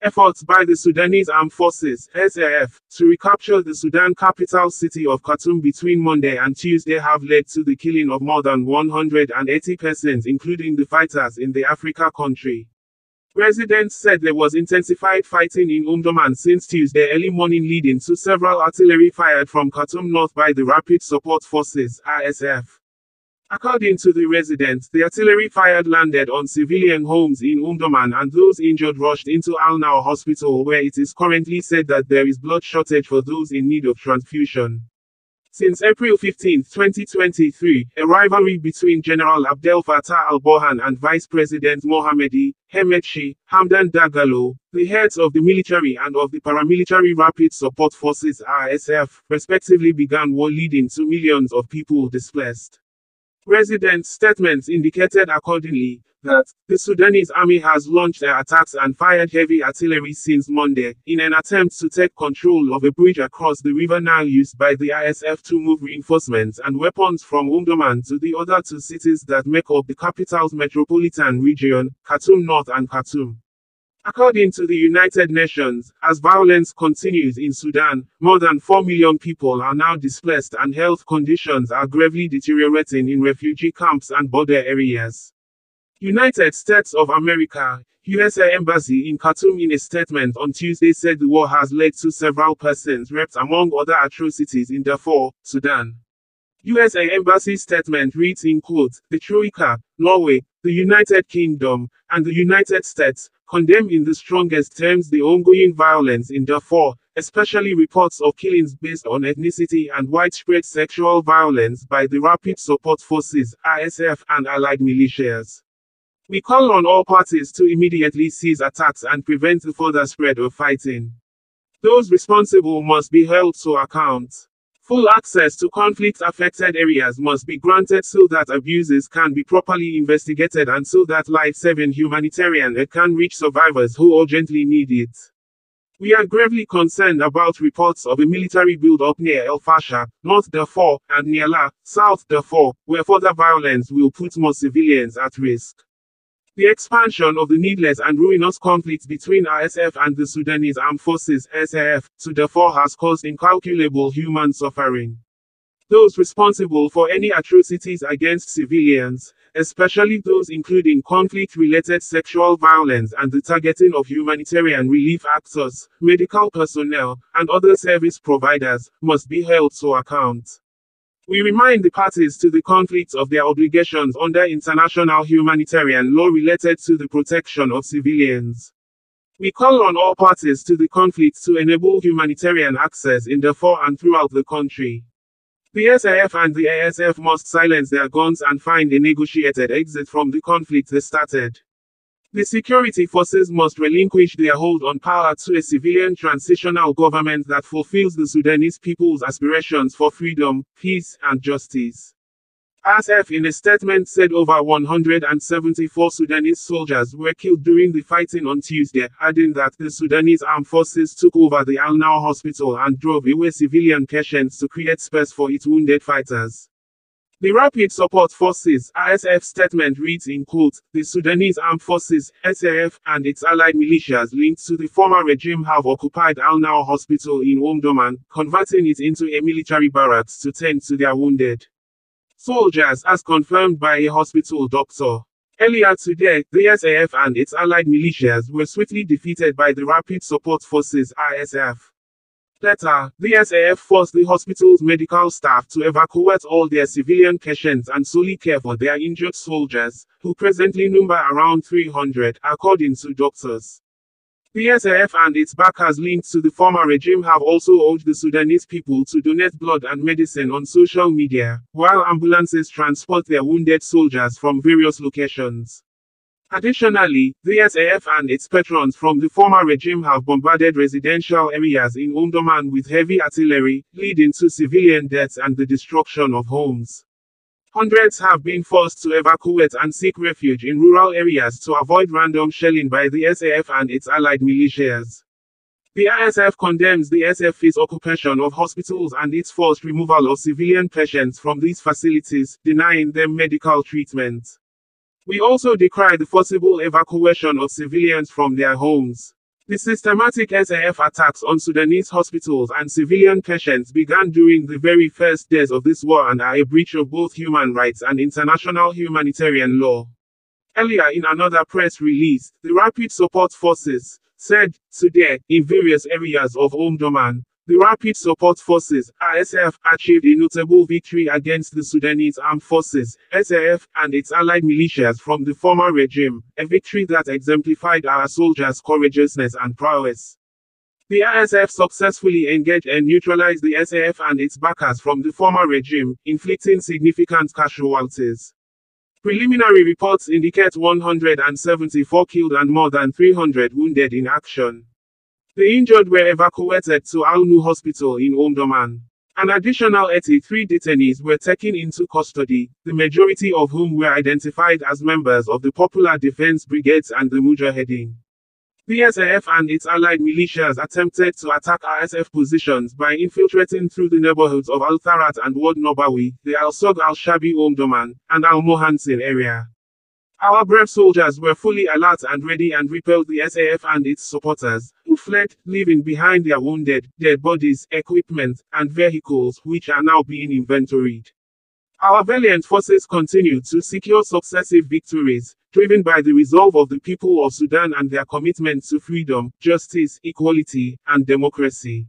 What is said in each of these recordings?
Efforts by the Sudanese Armed Forces (SAF) to recapture the Sudan capital city of Khartoum between Monday and Tuesday have led to the killing of more than 180 persons, including the fighters in the Africa country. Residents said there was intensified fighting in Omdurman since Tuesday early morning, leading to several artillery fired from Khartoum north by the Rapid Support Forces (RSF). According to the residents, the artillery fired landed on civilian homes in Omdurman, and those injured rushed into Al-Naur Hospital, where it is currently said that there is blood shortage for those in need of transfusion. Since April 15, 2023, a rivalry between General Abdel Fattah al-Burhan and Vice President Mohammedi Hemedti Hamdan Dagalo, the heads of the military and of the paramilitary Rapid Support Forces (RSF), respectively, began war, leading to millions of people displaced. Residents' statements indicated accordingly that the Sudanese army has launched their attacks and fired heavy artillery since Monday in an attempt to take control of a bridge across the River Nile used by the ISF to move reinforcements and weapons from Omdurman to the other two cities that make up the capital's metropolitan region, Khartoum North and Khartoum. According to the United Nations, as violence continues in Sudan, more than 4 million people are now displaced and health conditions are gravely deteriorating in refugee camps and border areas. United States of America, USA Embassy in Khartoum in a statement on Tuesday said the war has led to several persons raped among other atrocities in Darfur, Sudan. USA Embassy statement reads in quote, "The Troika, Norway, the United Kingdom, and the United States condemn in the strongest terms the ongoing violence in Darfur, especially reports of killings based on ethnicity and widespread sexual violence by the Rapid Support Forces (RSF) and allied militias. We call on all parties to immediately cease attacks and prevent the further spread of fighting. Those responsible must be held to account. Full access to conflict-affected areas must be granted so that abuses can be properly investigated and so that life-saving humanitarian aid can reach survivors who urgently need it. We are gravely concerned about reports of a military build-up near El Fasher, North Darfur, and Niala, South Darfur, where further violence will put more civilians at risk. The expansion of the needless and ruinous conflicts between RSF and the Sudanese Armed Forces (SAF) to Darfur has caused incalculable human suffering. Those responsible for any atrocities against civilians, especially those including conflict-related sexual violence and the targeting of humanitarian relief actors, medical personnel, and other service providers, must be held to account. We remind the parties to the conflict of their obligations under international humanitarian law related to the protection of civilians. We call on all parties to the conflict to enable humanitarian access in Darfur and throughout the country. The SAF and the ASF must silence their guns and find a negotiated exit from the conflict they started. The security forces must relinquish their hold on power to a civilian transitional government that fulfills the Sudanese people's aspirations for freedom, peace, and justice. RSF in a statement said over 174 Sudanese soldiers were killed during the fighting on Tuesday, adding that the Sudanese Armed Forces took over the Al-Naur Hospital and drove away civilian patients to create space for its wounded fighters. The Rapid Support Forces (RSF) statement reads in quote, "The Sudanese Armed Forces (SAF) and its allied militias linked to the former regime have occupied Al-Naur Hospital in Omdurman, converting it into a military barracks to tend to their wounded soldiers, as confirmed by a hospital doctor." Earlier today, the SAF and its allied militias were swiftly defeated by the Rapid Support Forces (RSF). Later, the SAF forced the hospital's medical staff to evacuate all their civilian patients and solely care for their injured soldiers, who presently number around 300, according to doctors. The SAF and its backers linked to the former regime have also urged the Sudanese people to donate blood and medicine on social media, while ambulances transport their wounded soldiers from various locations. Additionally, the SAF and its patrons from the former regime have bombarded residential areas in Omdurman with heavy artillery, leading to civilian deaths and the destruction of homes. Hundreds have been forced to evacuate and seek refuge in rural areas to avoid random shelling by the SAF and its allied militias. The ISF condemns the SF's occupation of hospitals and its forced removal of civilian patients from these facilities, denying them medical treatment. We also decry the forcible evacuation of civilians from their homes. The systematic SAF attacks on Sudanese hospitals and civilian patients began during the very first days of this war and are a breach of both human rights and international humanitarian law. Earlier in another press release, the Rapid Support Forces said, today, in various areas of Omdurman, the Rapid Support Forces, RSF, achieved a notable victory against the Sudanese Armed Forces, SAF, and its allied militias from the former regime, a victory that exemplified our soldiers' courageousness and prowess. The RSF successfully engaged and neutralized the SAF and its backers from the former regime, inflicting significant casualties. Preliminary reports indicate 174 killed and more than 300 wounded in action. The injured were evacuated to Al-Nu Hospital in Omdurman. An additional 83 detainees were taken into custody, the majority of whom were identified as members of the Popular Defense Brigades and the Mujahedin. The SAF and its allied militias attempted to attack RSF positions by infiltrating through the neighborhoods of Al-Tharat and Wad Nobawi, the Al-Sog al-Shabi Omdurman, and Al-Mohansin area. Our brave soldiers were fully alert and ready and repelled the SAF and its supporters, who fled, leaving behind their wounded, dead bodies, equipment, and vehicles which are now being inventoried. Our valiant forces continue to secure successive victories, driven by the resolve of the people of Sudan and their commitment to freedom, justice, equality, and democracy.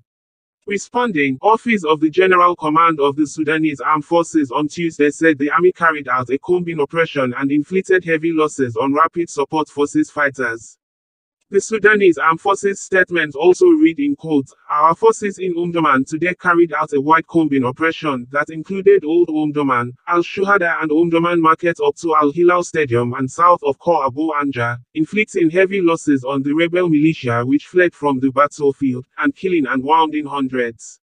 Responding, Office of the General Command of the Sudanese Armed Forces on Tuesday said the army carried out a combing operation and inflicted heavy losses on Rapid Support Forces fighters. The Sudanese Armed Forces statement also read in quotes, "Our forces in Omdurman today carried out a wide combing operation that included Old Omdurman, Al-Shuhada and Omdurman Market up to Al-Hilal Stadium and south of Khor Abu Anja, inflicting heavy losses on the rebel militia which fled from the battlefield, and killing and wounding hundreds.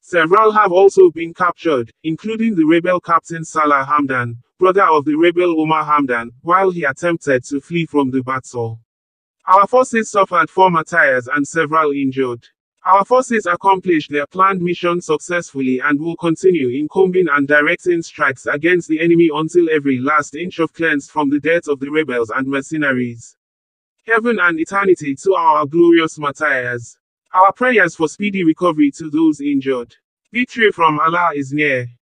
Several have also been captured, including the rebel captain Salah Hamdan, brother of the rebel Omar Hamdan, while he attempted to flee from the battle. Our forces suffered 4 martyrs and several injured. Our forces accomplished their planned mission successfully and will continue in combing and directing strikes against the enemy until every last inch of cleansed from the deaths of the rebels and mercenaries. Heaven and eternity to our glorious martyrs. Our prayers for speedy recovery to those injured. Victory from Allah is near."